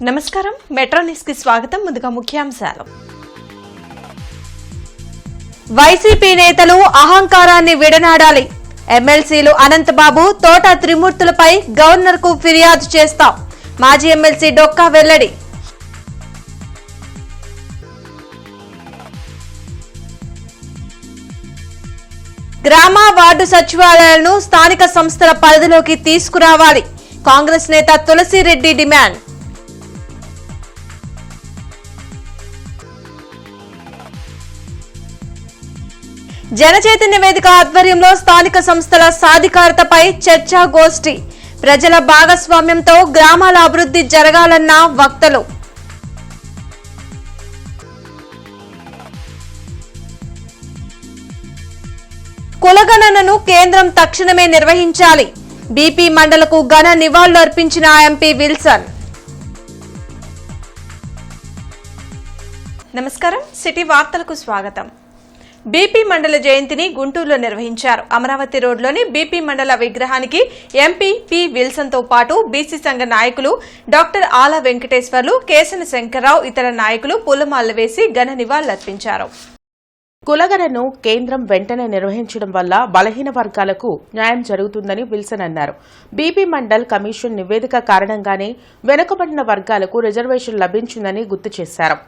నమస్కారం metro news కి స్వాగతం. ముందుగా ముఖ్యాంశాలు. వైసీపీ నేతలు అహంకారాన్ని విడనాడాలి. ఎమ్మెల్సీలు అనంతబాబు, తోట త్రిమూర్తులపై గవర్నర్ కు ఫిర్యాదు చేస్తాం. మాజీ ఎమ్మెల్సీ డొక్కా వెల్లడి. గ్రామ వార్డు సచివాలయాలను స్థానిక సంస్థల పరిధిలోకి తీసుకురావాలి. కాంగ్రెస్ నేత తులసిరెడ్డి డిమాండ్. జనచైతన్య వేదిక ఆధ్వర్యంలో స్థానిక సంస్థల సాధికారతపై చర్చా గోష్ఠి. ప్రజల భాగస్వామ్యంతో గ్రామాల అభివృద్ధి జరగాలన్న వక్తలు. కులగణనను కేంద్రం తక్షణమే నిర్వహించాలి. బీపీ మండలకు ఘన నివాళులు అర్పించిన ఎంపీ విల్సన్. నమస్కారం, సిటీ వార్తలకు స్వాగతం. బీపీ మండల జయంతిని గుంటూరులో నిర్వహించారు. అమరావతి రోడ్లోని బీపీ మండల విగ్రహానికి ఎంపీ పి విల్సన్ తో పాటు బీసీ సంఘ నాయకులు డాక్టర్ ఆల వెంకటేశ్వర్లు, కేశన శంకర్రావు, ఇతర నాయకులు పూలమాలలు వేసి ఘన నివాళులర్పించారు. కులగణను కేంద్రం వెంటనే నిర్వహించడం వల్ల బలహీన వర్గాలకు న్యాయం జరుగుతుందని విల్సన్ అన్నారు. బీపీ మండల్ కమిషన్ నివేదిక కారణంగానే వెనుకబడిన వర్గాలకు రిజర్వేషన్ లభించిందని గుర్తు చేశారు.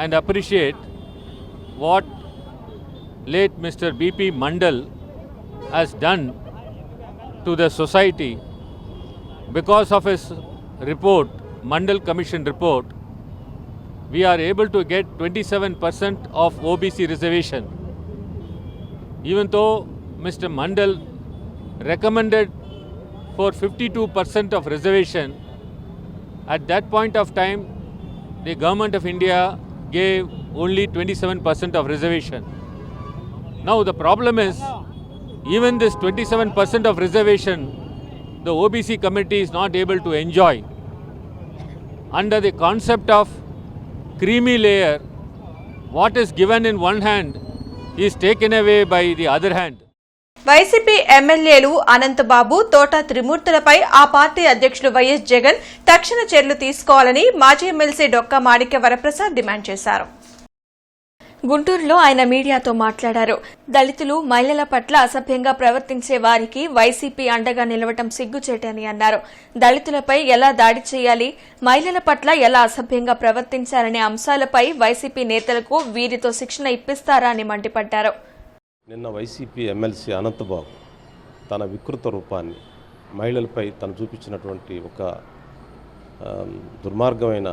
And appreciate what late Mr. B.P. Mandal has done to the society. Because of his report, Mandal Commission report, we are able to get 27% of OBC reservation. Even though Mr. Mandal recommended for 52% of reservation, at that point of time, the government of India gave only 27% of reservation. Now the problem is, even this 27% of reservation, the OBC committee is not able to enjoy. Under the concept of creamy layer, what is given in one hand is taken away by the other hand. YCP ఎమ్మెల్యేలు అనంతబాబు, తోట త్రిమూర్తులపై ఆ party అధ్యక్షులు YS Jagan తక్షణ చర్యలు తీసుకోవాలని మాజీ MLC Dokka మాణిక్య Varaprasad demand చేశారు. గుంటూరులో ఆయన మీడియాతో మాట్లాడారు. దళితులు, మహిళల పట్ల అసభ్యంగా ప్రవర్తించే వారికి వైసీపీ అండగా నిలవటం సిగ్గుచేటని అన్నారు. దళితులపై ఎలా దాడి చేయాలి, మహిళల పట్ల ఎలా అసభ్యంగా ప్రవర్తించాలనే అంశాలపై వైసీపీ నేతలకు వీరితో శిక్షణ ఇప్పిస్తారా అని మండిపడ్డారు. నిన్న వైసీపీ ఎమ్మెల్సీ అనంతబాబు తన వికృత రూపాన్ని మహిళలపై తను చూపించినటువంటి ఒక దుర్మార్గమైన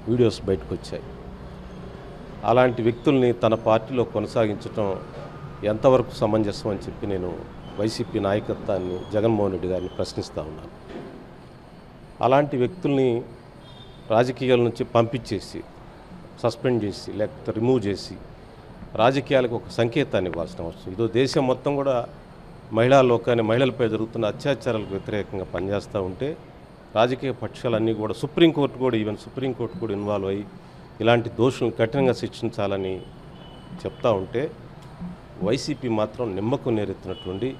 వీడియోస్ బయటకు వచ్చాయి. అలాంటి వ్యక్తుల్ని తన పార్టీలో కొనసాగించడం ఎంతవరకు సమంజసం అని చెప్పి నేను వైసీపీ నాయకత్వాన్ని, జగన్మోహన్ రెడ్డి గారిని ప్రశ్నిస్తూ ఉన్నాను. అలాంటి వ్యక్తుల్ని రాజకీయాల నుంచి పంపించేసి, సస్పెండ్ చేసి, లేకపోతే రిమూవ్ చేసి రాజకీయాలకు ఒక సంకేతాన్ని ఇవ్వాల్సిన అవసరం. ఇదో దేశం మొత్తం కూడా మహిళా లోకాన్ని, మహిళలపై జరుగుతున్న అత్యాచారాలకు వ్యతిరేకంగా పనిచేస్తూ ఉంటే రాజకీయ పక్షాలన్నీ కూడా సుప్రీంకోర్టు కూడా ఇన్వాల్వ్ అయ్యి ఇలాంటి దోషులను కఠినంగా శిక్షించాలని చెప్తా ఉంటే వైసీపీ మాత్రం నిమ్మకు నేరెత్తినటువంటి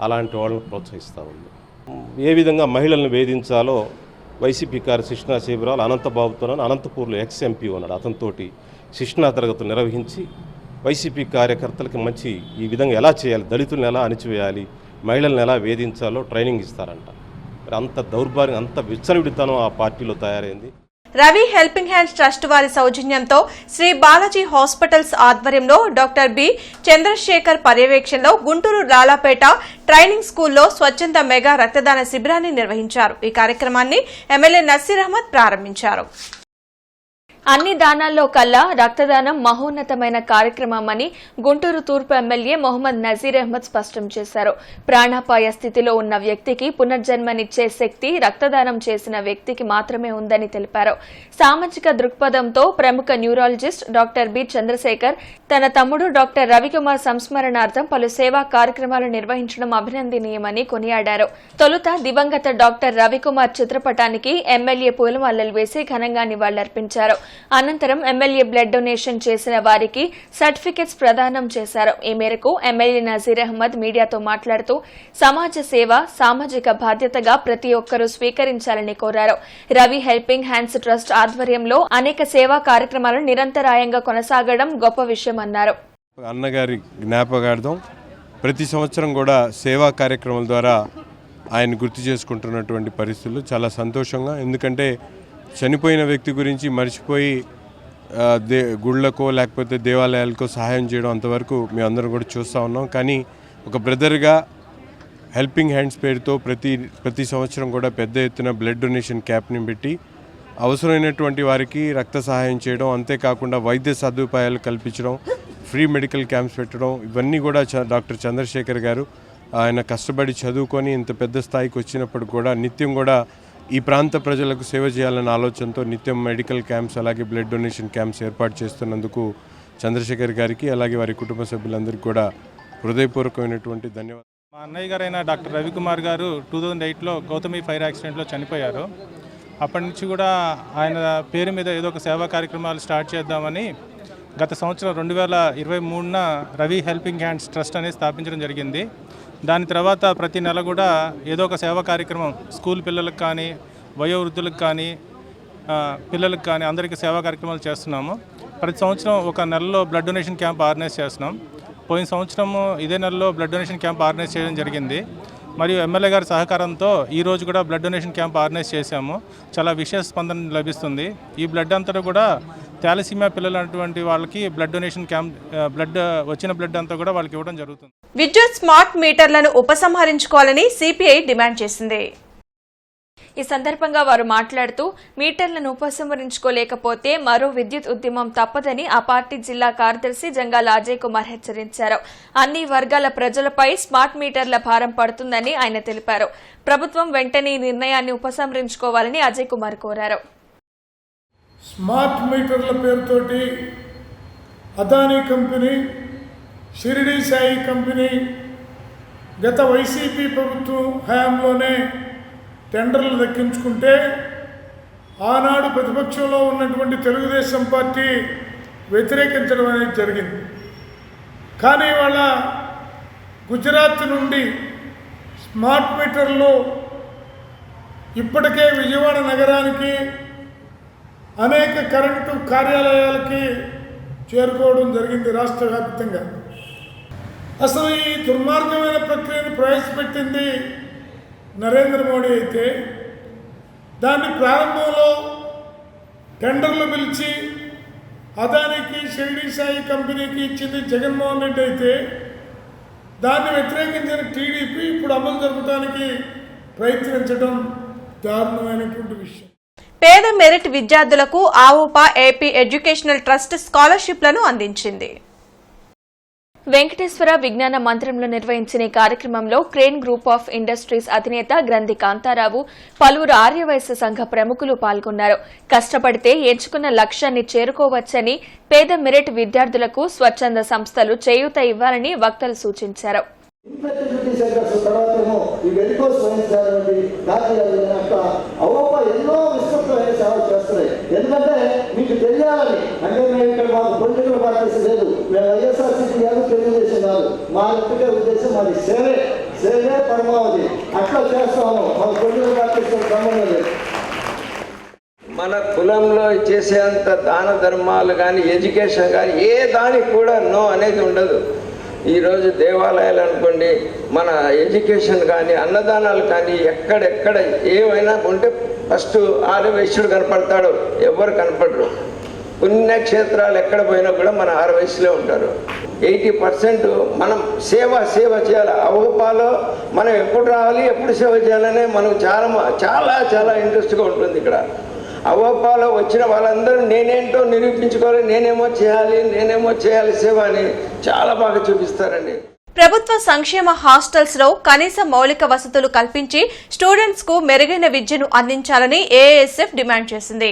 అలాంటి వాళ్ళని ప్రోత్సహిస్తూ ఉంది. ఏ విధంగా మహిళలను వేధించాలో వైసీపీ శిక్షణా శిబిరాలు అనంతబాబుతో, అనంతపూర్లో ఎక్స్-ఎంపీ ఉన్నాడు, అతనితోటి శిక్షణా తరగతులు నిర్వహించి వైసీపీ కార్యకర్తలకి మంచి ఈ విధంగా ఎలా చేయాలి, దళితులను ఎలా అణిచివేయాలి, మహిళలను ఎలా వేధించాలో ట్రైనింగ్ ఇస్తారంట. అంత దౌర్భాగ్యం, అంత విచ్చలవిడితనం ఆ పార్టీలో తయారైంది. రవి హెల్పింగ్ హ్యాండ్స్ ట్రస్ట్ వారి సౌజన్యంతో శ్రీ బాలాజీ హాస్పిటల్స్ ఆధ్వర్యంలో డాక్టర్ బి చంద్రశేఖర్ పర్యవేక్షణలో గుంటూరు లాలాపేట ట్రైనింగ్ స్కూల్లో స్వచ్ఛంద మెగా రక్తదాన శిబిరాన్ని నిర్వహించారు. ఈ కార్యక్రమాన్ని ఎమ్మెల్యే నసీర్ అహ్మద్ ప్రారంభించారు. అన్ని దానాల్లో కల్లా రక్తదానం మహోన్నతమైన కార్యక్రమమని గుంటూరు తూర్పు ఎమ్మెల్యే మొహమ్మద్ నజీర్ అహ్మద్ స్పష్టం చేశారు. ప్రాణాపాయ స్థితిలో ఉన్న వ్యక్తికి పునర్జన్మనిచ్చే శక్తి రక్తదానం చేసిన వ్యక్తికి మాత్రమే ఉందని తెలిపారు. సామాజిక దృక్పథంతో ప్రముఖ న్యూరాలజిస్ట్ డాక్టర్ బి చంద్రశేఖర్ తన తమ్ముడు డాక్టర్ రవికుమార్ సంస్మరణార్థం పలు సేవా కార్యక్రమాలు నిర్వహించడం అభినందనీయమని కొనియాడారు. తొలుత దివంగత డాక్టర్ రవికుమార్ చిత్రపటానికి ఎమ్మెల్యే పూలమాలలు వేసి ఘనంగా నివాళులర్పించారు. అనంతరం ఎమ్మెల్యే బ్లడ్ డొనేషన్ చేసిన వారికి సర్టిఫికెట్స్ ప్రదానం చేశారు. ఈ మేరకు ఎమ్మెల్యే నజీర్ అహ్మద్ మీడియాతో మాట్లాడుతూ సమాజ సేవ సామాజిక బాధ్యతగా ప్రతి ఒక్కరూ స్వీకరించాలని కోరారు. రవి హెల్పింగ్ హ్యాండ్స్ ట్రస్ట్ ఆధ్వర్యంలో అనేక సేవా కార్యక్రమాలు నిరంతరాయంగా కొనసాగడం గొప్ప విషయమన్నారు. అన్నగారి జ్ఞాపకార్థం ప్రతి సంవత్సరం కూడా సేవా కార్యక్రమాల ద్వారా ఆయన గుర్తు చేసుకుంటున్నటువంటి పరిస్థితులు చాలా సంతోషంగా. ఎందుకంటే చనిపోయిన వ్యక్తి గురించి మర్చిపోయి గుళ్ళకో లేకపోతే దేవాలయాలకో సహాయం చేయడం అంతవరకు మేమందరం కూడా చూస్తూ ఉన్నాం. కానీ ఒక బ్రదర్గా హెల్పింగ్ హ్యాండ్స్ పేరుతో ప్రతి సంవత్సరం కూడా పెద్ద ఎత్తున బ్లడ్ డొనేషన్ క్యాంప్ని పెట్టి అవసరమైనటువంటి వారికి రక్త సహాయం చేయడం, అంతేకాకుండా వైద్య సదుపాయాలు కల్పించడం, ఫ్రీ మెడికల్ క్యాంప్స్ పెట్టడం, ఇవన్నీ కూడా డాక్టర్ చంద్రశేఖర్ గారు ఆయన కష్టపడి చదువుకొని ఇంత పెద్ద స్థాయికి వచ్చినప్పుడు కూడా నిత్యం కూడా ఈ ప్రాంత ప్రజలకు సేవ చేయాలన్న ఆలోచనతో నిత్యం మెడికల్ క్యాంప్స్ అలాగే బ్లడ్ డొనేషన్ క్యాంప్స్ ఏర్పాటు చేస్తున్నందుకు చంద్రశేఖర్ గారికి అలాగే వారి కుటుంబ సభ్యులందరికీ కూడా హృదయపూర్వకమైనటువంటి ధన్యవాదాలు. మా అన్నయ్య గారైన డాక్టర్ రవికుమార్ గారు 2008లో గౌతమి ఫైర్ యాక్సిడెంట్లో చనిపోయారు. అప్పటి నుంచి కూడా ఆయన పేరు మీద ఏదో ఒక సేవా కార్యక్రమాలు స్టార్ట్ చేద్దామని గత సంవత్సరం 2023న రవి హెల్పింగ్ హ్యాండ్స్ ట్రస్ట్ అనేది స్థాపించడం జరిగింది. దాని తర్వాత ప్రతి నెల కూడా ఏదో ఒక సేవా కార్యక్రమం స్కూల్ పిల్లలకు కానీ వయోవృద్ధులకు కానీ పిల్లలకు కానీ అందరికీ సేవా కార్యక్రమాలు చేస్తున్నాము. ప్రతి సంవత్సరం ఒక నెలలో బ్లడ్ డొనేషన్ క్యాంప్ ఆర్గనైజ్ చేస్తున్నాం. పోయిన సంవత్సరము ఇదే నెలలో బ్లడ్ డొనేషన్ క్యాంప్ ఆర్గనైజ్ చేయడం జరిగింది. మరియు ఎమ్మెల్యే గారి సహకారంతో ఈరోజు కూడా బ్లడ్ డొనేషన్ క్యాంప్ ఆర్గనైజ్ చేశాము. చాలా విశేష స్పందన లభిస్తుంది. ఈ బ్లడ్ అంతా కూడా థాలసీమియా పిల్లలు అటువంటి వాళ్ళకి బ్లడ్ డొనేషన్ క్యాంప్ వచ్చిన బ్లడ్ అంతా కూడా వాళ్ళకి ఇవ్వడం జరుగుతుంది. విద్యుత్ స్మార్ట్ మీటర్లను ఉపసంహరించుకోవాలని సిపిఐ డిమాండ్ చేసింది. ఈ సందర్భంగా వారు మాట్లాడుతూ మీటర్లను ఉపసంహరించుకోలేకపోతే మరో విద్యుత్ ఉద్యమం తప్పదని ఆ పార్టీ జిల్లా కార్యదర్శి జంగాల అజయ్ కుమార్ హెచ్చరించారు. అన్ని వర్గాల ప్రజలపై స్మార్ట్ మీటర్ల భారం పడుతుందని ఆయన తెలిపారు. ప్రభుత్వం వెంటనే ఈ నిర్ణయాన్ని ఉపసంహరించుకోవాలని అజయ్ కుమార్ కోరారు. స్మార్ట్ మీటర్ల పేరుతోటి అదానీ కంపెనీ, షిరిడి సాయి కంపెనీ గత వైసీపీ ప్రభుత్వం హయాంలోనే టెండర్లు దక్కించుకుంటే ఆనాడు ప్రతిపక్షంలో ఉన్నటువంటి తెలుగుదేశం పార్టీ వ్యతిరేకించడం అనేది జరిగింది. కానీ వాళ్ళ గుజరాత్ నుండి స్మార్ట్ మీటర్లు ఇప్పటికే విజయవాడ నగరానికి అనేక కరెంటు కార్యాలయాలకి చేరుకోవడం జరిగింది రాష్ట్ర వ్యాప్తంగా. అసలు ఈ దుర్మార్గమైన ప్రక్రియను ప్రవేశపెట్టింది నరేంద్ర మోడీ అయితే దాన్ని ప్రారంభంలో టెండర్లు పిలిచి అదానికి షిరిడి సాయి కంపెనీకి ఇచ్చింది జగన్మోహన్ రెడ్డి అయితే దాన్ని వ్యతిరేకించిన టీడీపీ ఇప్పుడు అమలు జరపడానికి ప్రయత్నించడం దారుణమైనటువంటి విషయం. పేద మెరిట్ విద్యార్థులకు ఆవుపా ఏపీ ఎడ్యుకేషనల్ ట్రస్ట్ స్కాలర్షిప్లను అందించింది. వెంకటేశ్వర విజ్ఞాన మందిరంలో నిర్వహించిన ఈ కార్యక్రమంలో క్రేన్ గ్రూప్ ఆఫ్ ఇండస్ట్రీస్ అధినేత గ్రంథి కాంతారావు, పలువురు ఆర్యవైశ్య సంఘ ప్రముఖులు పాల్గొన్నారు. కష్టపడితే ఎంచుకున్న లక్ష్యాన్ని చేరుకోవచ్చని, పేద మెరిట్ విద్యార్థులకు స్వచ్ఛంద సంస్థలు చేయూత ఇవ్వాలని వక్తలు సూచించారు. ఎన్నో విస్తృతమైన సేవలు చేస్తున్నాయి. ఎందుకంటే మీకు తెలియాలని, అంటే మేము ఇక్కడ మాకు పొలిటికల్ పార్టీస్ లేదు, మేము వైఎస్ఆర్సీపీ కాదు, తెలుగుదేశం కాదు, మా ఒక్కటే ఉద్దేశం మాది సేవే పరమావధి. అట్లా చేస్తాము, మాకు పొలిటికల్ పార్టీస్ సంబంధం లేదు. మన కులంలో చేసేంత దాన ధర్మాలు కానీ ఎడ్యుకేషన్ కానీ ఏ దానికి కూడా నో అనేది ఉండదు. ఈరోజు దేవాలయాలు అనుకోండి, మన ఎడ్యుకేషన్ కానీ అన్నదానాలు కానీ ఎక్కడెక్కడ ఏమైనా ఉంటే ఫస్ట్ ఆర్యవైశ్యుడు కనపడతాడు, ఎవరు కనపడరు. పుణ్యక్షేత్రాలు ఎక్కడ పోయినా కూడా మన ఆర్యవైశ్యులే ఉంటారు. 80% మనం సేవ చేయాలి. అవపాలో మనం ఎప్పుడు రావాలి, ఎప్పుడు సేవ చేయాలనే మనకు చాలా ఇంట్రెస్ట్గా ఉంటుంది. ఇక్కడ అవపాలో వచ్చిన వాళ్ళందరూ నేనేంటో నిరూపించుకోవాలి, నేనేమో చేయాలి సేవ అని చాలా బాగా చూపిస్తారండి. ప్రభుత్వ సంక్షేమ హాస్టల్స్ లో కనీస మౌలిక వసతులు కల్పించి స్టూడెంట్స్ కు మెరుగైన విద్యను అందించాలని ఏఎస్ఎఫ్ డిమాండ్ చేసింది.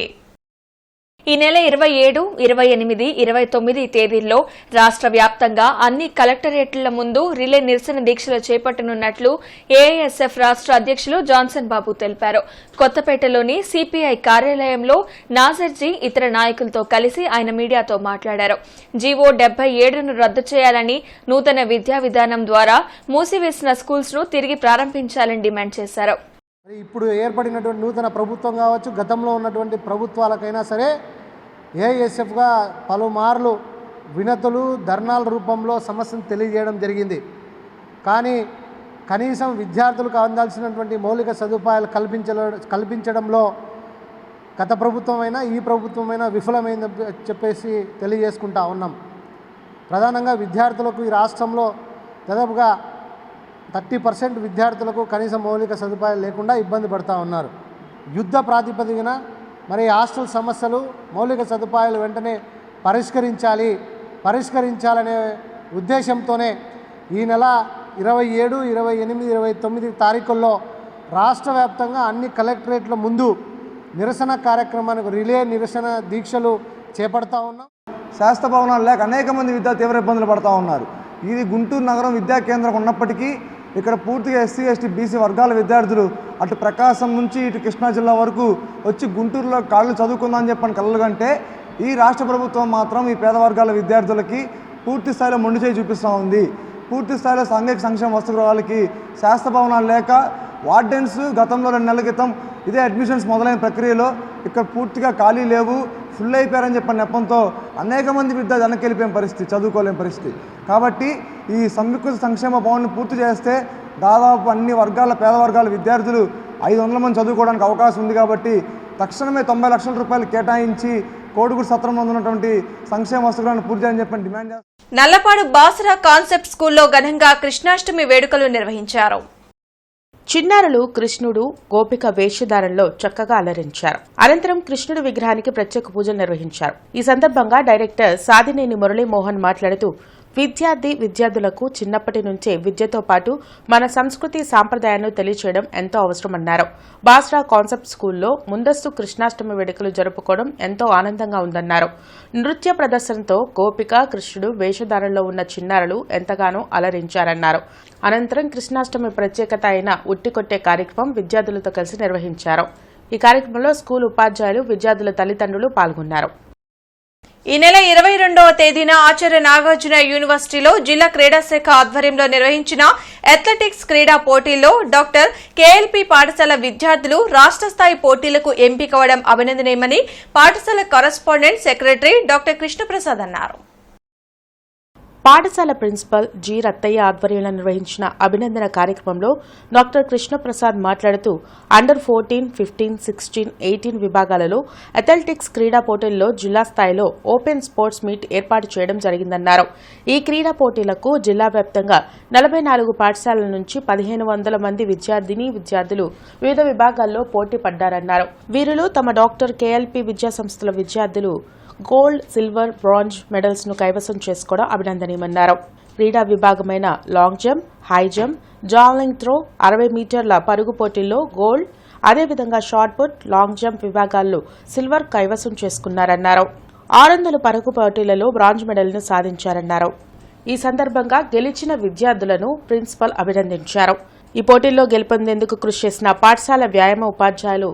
ఈ నెల 27, 28, 29 తేదీల్లో రాష్ట్ర వ్యాప్తంగా అన్ని కలెక్టరేట్ల ముందు రిలే నిరసన దీక్షలు చేపట్టనున్నట్లు ఏఐఎస్ఎఫ్ రాష్ట్ర అధ్యక్షులు జాన్సన్ బాబు తెలిపారు. కొత్తపేటలోని సిపిఐ కార్యాలయంలో నాజర్జీ ఇతర నాయకులతో కలిసి ఆయన మీడియాతో మాట్లాడారు. జీవో 77ను రద్దు చేయాలని, నూతన విద్యా విధానం ద్వారా మూసివేసిన స్కూల్స్ ను తిరిగి ప్రారంభించాలని డిమాండ్ చేశారు. ఇప్పుడు ఏర్పడినటువంటి నూతన ప్రభుత్వం కావచ్చు, గతంలో ఉన్నటువంటి ప్రభుత్వాలకైనా సరే ఏఐఎస్ఎఫ్గా పలుమార్లు వినతులు, ధర్నాల రూపంలో సమస్యను తెలియజేయడం జరిగింది. కానీ కనీసం విద్యార్థులకు అందాల్సినటువంటి మౌలిక సదుపాయాలు కల్పించడంలో గత ప్రభుత్వమైనా ఈ ప్రభుత్వమైనా విఫలమైందని చెప్పేసి తెలియజేసుకుంటా ఉన్నాం. ప్రధానంగా విద్యార్థులకు ఈ రాష్ట్రంలో దాదాపుగా 30% విద్యార్థులకు కనీస మౌలిక సదుపాయాలు లేకుండా ఇబ్బంది పడుతూ ఉన్నారు. యుద్ధ ప్రాతిపదికన మరి హాస్టల్ సమస్యలు, మౌలిక సదుపాయాలు వెంటనే పరిష్కరించాలనే ఉద్దేశంతోనే ఈ నెల 27, 28, 29 తారీఖుల్లో రాష్ట్ర వ్యాప్తంగా అన్ని కలెక్టరేట్ల ముందు నిరసన కార్యక్రమానికి రిలే నిరసన దీక్షలు చేపడతా ఉన్నాం. శాస్త్ర భవనాలు లేక అనేక మంది విద్యార్థులు తీవ్ర ఇబ్బందులు పడుతూ ఉన్నారు. ఇది గుంటూరు నగరం విద్యా కేంద్రం ఉన్నప్పటికీ ఇక్కడ పూర్తిగా ఎస్సీ, ఎస్టీ, బీసీ వర్గాల విద్యార్థులు అటు ప్రకాశం నుంచి ఇటు కృష్ణా జిల్లా వరకు వచ్చి గుంటూరులో కాళ్ళు చదువుకుందామని చెప్పని కలలుగంటే ఈ రాష్ట్ర ప్రభుత్వం మాత్రం ఈ పేద వర్గాల విద్యార్థులకి పూర్తి స్థాయిలో మొండి చేయి చూపిస్తూ ఉంది. పూర్తి స్థాయిలో సాంఘిక సంక్షేమ వసతులకి శాస్త్ర భవనాలు లేక వార్డెన్స్ గతంలో 2 నెలల క్రితం ఇదే అడ్మిషన్స్ మొదలైన ప్రక్రియలో ఇక్కడ పూర్తిగా ఖాళీ లేవు, ఫుల్ అయిపోయారని చెప్పిన నెపంతో అనేక మంది విద్యార్థులు వెనక్కి వెళ్ళిపోయిన పరిస్థితి, చదువుకోలేని పరిస్థితి. కాబట్టి ఈ సంయుక్త సంక్షేమ భవన్ని పూర్తి చేస్తే దాదాపు అన్ని వర్గాల పేద వర్గాల విద్యార్థులు 500 మంది చదువుకోవడానికి అవకాశం ఉంది. కాబట్టి తక్షణమే 90 లక్షల రూపాయలు కేటాయించి కోడుగుడు సత్రంలో ఉన్నటువంటి సంక్షేమ వసతులను పూర్తి చేయాలని చెప్పని డిమాండ్ చేస్తారు. నల్లపాడు బాసరా కాన్సెప్ట్ స్కూల్లో ఘనంగా కృష్ణాష్టమి వేడుకలు నిర్వహించారు. చిన్నారులు కృష్ణుడు, గోపిక వేషధారంలో చక్కగా అలరించారు. అనంతరం కృష్ణుడి విగ్రహానికి ప్రత్యేక పూజలు నిర్వహించారు. ఈ సందర్భంగా డైరెక్టర్ సాదినేని మురళీమోహన్ మాట్లాడుతూ విద్యార్థులకు చిన్నప్పటి నుంచే విద్యతో పాటు మన సంస్కృతి సాంప్రదాయాలను తెలియచేయడం ఎంతో అవసరమన్నారు. బాస్రా కాన్సెప్ట్ స్కూల్లో ముందస్తు కృష్ణాష్టమి వేడుకలు జరుపుకోవడం ఎంతో ఆనందంగా ఉందన్నారు. నృత్య ప్రదర్శనతో గోపిక, కృష్ణుడు వేషధారంలో ఉన్న చిన్నారులు ఎంతగానో అలరించారన్నారు. అనంతరం కృష్ణాష్టమి ప్రత్యేకత అయిన ఉట్టికొట్టే కార్యక్రమం విద్యార్థులతో కలిసి నిర్వహించారు. ఈ కార్యక్రమంలో స్కూల్ ఉపాధ్యాయులు, విద్యార్థుల తల్లిదండ్రులు పాల్గొన్నారు. ఈ నెల 22వ తేదీన ఆచార్య నాగార్జున యూనివర్సిటీలో జిల్లా క్రీడా శాఖ ఆధ్వర్యంలో నిర్వహించిన అథ్లెటిక్స్ క్రీడా పోటీల్లో డాక్టర్ కేఎల్పీ పాఠశాల విద్యార్థులు రాష్ట్ర స్థాయి పోటీలకు ఎంపికవడం అభినందనీయమని పాఠశాల కరెస్పాండెంట్ సెక్రటరీ డాక్టర్ కృష్ణప్రసాద్ అన్నారు. పాఠశాల ప్రిన్సిపల్ జి రత్తయ్య ఆధ్వర్యంలో నిర్వహించిన అభినందన కార్యక్రమంలో డాక్టర్ కృష్ణప్రసాద్ మాట్లాడుతూ అండర్ 14, 15, 16, 18 విభాగాలలో అథ్లెటిక్స్ క్రీడా పోటీల్లో జిల్లా స్థాయిలో ఓపెన్ స్పోర్ట్స్ మీట్ ఏర్పాటు చేయడం జరిగిందన్నారు. ఈ క్రీడా పోటీలకు జిల్లా వ్యాప్తంగా 44 పాఠశాలల నుంచి 1500 మంది విద్యార్థులు వివిధ విభాగాల్లో పోటీ పడ్డారన్నారు. వీరిలో తమ డాక్టర్ కేఎల్పీ విద్యా సంస్థల విద్యార్థులు గోల్డ్, సిల్వర్, బ్రాంజ్ మెడల్స్ ను కైవసం చేసుకోవడం అభినందనీయమన్నారు. క్రీడా విభాగమైన long jump, high jump, javelin throw, 60 మీటర్ల పరుగు పోటీల్లో గోల్డ్, అదేవిధంగా షాట్ పుట్, లాంగ్ జంప్ విభాగాల్లో సిల్వర్ కైవసం చేసుకున్నారన్నారు. 600 పరుగు పోటీలలో బ్రాంజ్ మెడల్ ను సాధించారన్నారు. ఈ సందర్భంగా గెలిచిన విద్యార్థులను ప్రిన్సిపల్ అభినందించారు. ఈ పోటీల్లో గెలుపొందేందుకు కృషి చేసిన పాఠశాల వ్యాయామ ఉపాధ్యాయులు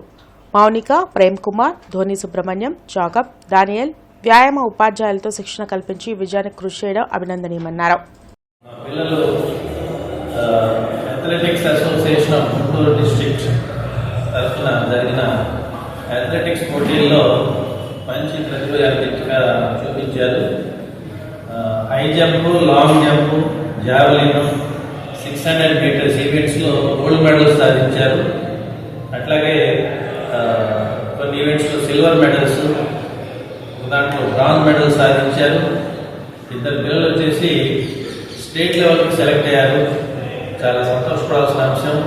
మౌనిక, ప్రేమ్ కుమార్, ధోని సుబ్రహ్మణ్యం, జాకబ్, దానియల్ వ్యాయామ ఉపాధ్యాయులతో శిక్షణ కల్పించి విజయానికి కృషి చేయడం అభినందనీయమన్నారు. పిల్లలు athletics association of Guntur district తరఫున జరిగిన అథ్లెటిక్స్ పోటీల్లో మంచి ప్రతిభగా చూపించారు. High jump, long jump, javelin, 600 meters ఈవెంట్స్లో గోల్డ్ మెడల్స్ సాధించారు. అట్లాగే కొన్ని ఈవెంట్స్లో సిల్వర్ మెడల్స్, దాంట్లో బ్రాంజ్ మెడల్స్ సాధించారు. 2 పిల్లలు వచ్చేసి స్టేట్ లెవెల్కి సెలెక్ట్ అయ్యారు. చాలా సంతోషపడాల్సిన అంశం.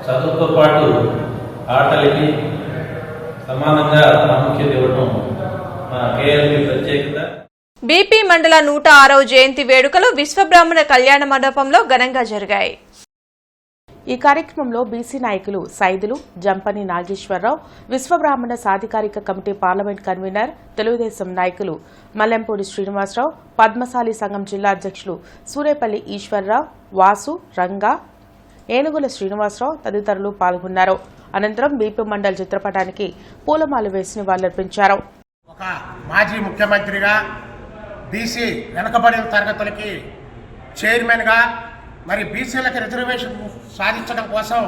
చదువుతో పాటు ఆటలకి సమానంగా ప్రాముఖ్యత ఇవ్వడం మా కేఎల్పీ ప్రత్యేకత. బీపీ మండల 106వ జయంతి వేడుకలు విశ్వబ్రాహ్మణ కళ్యాణ మండపంలో ఘనంగా జరిగాయి. ఈ కార్యక్రమంలో బీసీ నాయకులు సైదులు, జంపని నాగేశ్వరరావు, విశ్వబ్రాహ్మణ సాధికారిక కమిటీ పార్లమెంట్ కన్వీనర్, తెలుగుదేశం నాయకులు మల్లెంపూడి శ్రీనివాసరావు, పద్మశాలి సంఘం జిల్లా అధ్యక్షులు సూరేపల్లి ఈశ్వరరావు, వాసు, రంగా, ఏనుగుల శ్రీనివాసరావు తదితరులు పాల్గొన్నారు. అనంతరం బీపీ మండల్ చిత్రపటానికి పూలమాల వేసి నివాళులర్పించారు. ఒక మాజీ ముఖ్యమంత్రిగా బీసీ వెనుకబడిన తరగతులకి చైర్మన్గా మరి బీసీలకు రిజర్వేషన్ సాధించడం కోసం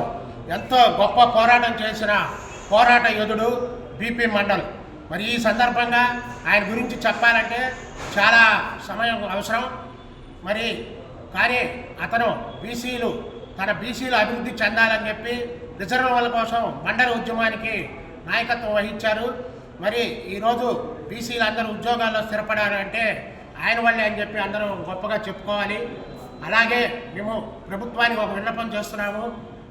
ఎంతో గొప్ప పోరాటం చేసిన పోరాట యోధుడు బీపీ మండల్. మరి ఈ సందర్భంగా ఆయన గురించి చెప్పాలంటే చాలా సమయం అవసరం. మరి కానీ అతను తన బీసీలు అభివృద్ధి చెందాలని చెప్పి రిజర్వేషన్ల కోసం మండలి ఉద్యమానికి నాయకత్వం వహించారు. మరి ఈరోజు బీసీలు అందరూ ఉద్యోగాల్లో స్థిరపడాలంటే ఆయన వల్లే అని చెప్పి అందరం గొప్పగా చెప్పుకోవాలి. అలాగే మేము ప్రభుత్వానికి ఒక విన్నపం చేస్తున్నాము.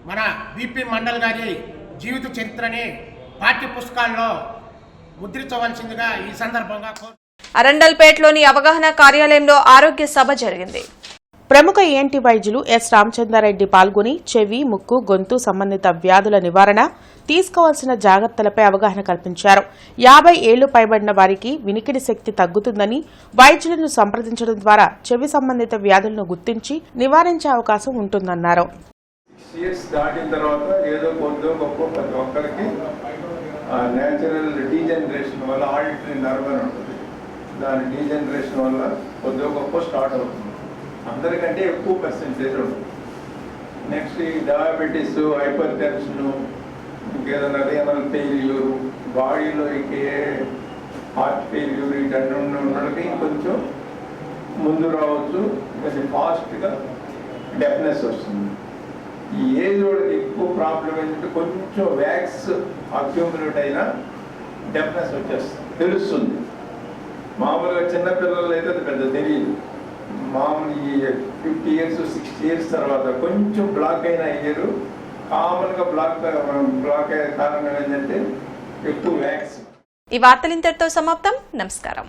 మన బీపీ మండల్ గారి జీవిత చరిత్రని పాఠ్య పుస్తకాల్లో ముద్రించవలసిందిగా ఈ సందర్భంగా అరండల్పేటలోని అవగాహన కార్యాలయంలో ఆరోగ్య సభ జరిగింది. ప్రముఖ ఈఎన్టీ వైద్యులు ఎస్ రామచంద్రారెడ్డి పాల్గొని చెవి, ముక్కు, గొంతు సంబంధిత వ్యాధుల నివారణ, తీసుకోవాల్సిన జాగ్రత్తలపై అవగాహన కల్పించారు. 50 ఏళ్లు పైబడిన వారికి వినికిడి శక్తి తగ్గుతుందని, వైద్యులను సంప్రదించడం ద్వారా చెవి సంబంధిత వ్యాధులను గుర్తించి నివారించే అవకాశం ఉంటుందన్నారు. దాటిన తర్వాత ఏదో కొద్దో గొప్ప ప్రతి ఒక్కరికి న్యాచురల్ డీజనరేషన్ వల్ల ఆడిటరీ నర్వ్ అని ఉంటుంది. దాని డీజనరేషన్ వల్ల కొద్దో గొప్ప స్టార్ట్ అవుతుంది. అందరికంటే ఎక్కువ పర్సెంటేజ్ ఉంటుంది. నెక్స్ట్ ఈ డయాబెటీస్, హైపర్ టెన్షన్, ఇంకేదైనా రీనల్ ఫెయిల్యూరు, బాడీలో ఇంకే హార్ట్ ఫెయిల్యూర్ ఇటన్నీ ఉన్నది కొంచెం ముందు రావచ్చు. కొంచెం ఫాస్ట్గా డెఫ్నెస్ వస్తుంది. ఈ ఏజ్ వాళ్ళకి ఎక్కువ ప్రాబ్లం ఏంటంటే కొంచెం వ్యాక్స్ అక్యూములేట్ అయినా డెఫ్నెస్ వచ్చేస్తుంది, తెలుస్తుంది. మామూలుగా చిన్నపిల్లలు అయితే అది పెద్ద తెలియదు. మామూలు ఈ 50 years 60 years తర్వాత కొంచెం బ్లాక్ అయిన ఇయర్ కామన్గా బ్లాక్ అయ్యే కారణం ఏంటంటే ఎక్కువ వ్యాక్స్. ఈ వార్తలు ఇంతటితో సమాప్తం. నమస్కారం.